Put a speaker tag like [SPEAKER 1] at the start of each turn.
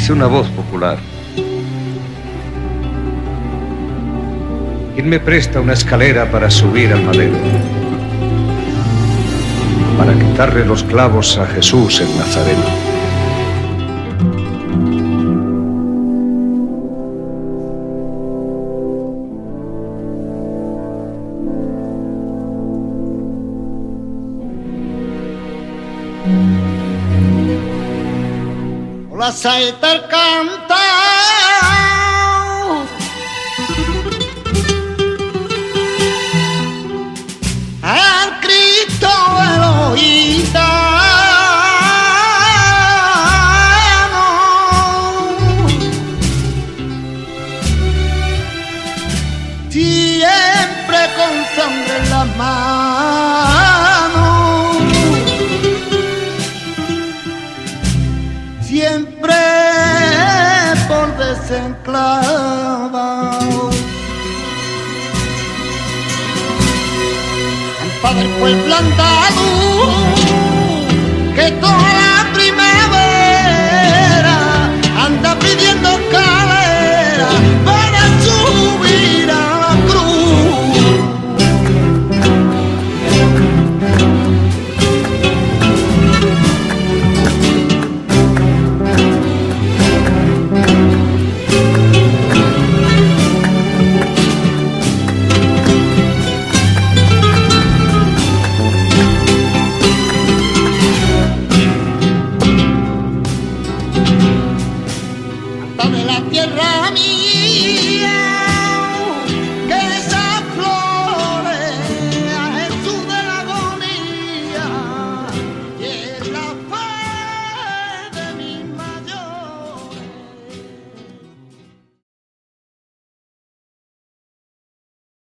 [SPEAKER 1] Dice una voz popular: ¿quién me presta una escalera para subir al madero? Para quitarle los clavos a Jesús el Nazareno.
[SPEAKER 2] La saeta canta al Cristo Elohita, siempre con sangre en las manos, siempre por desenclavado. El Padre fue plantado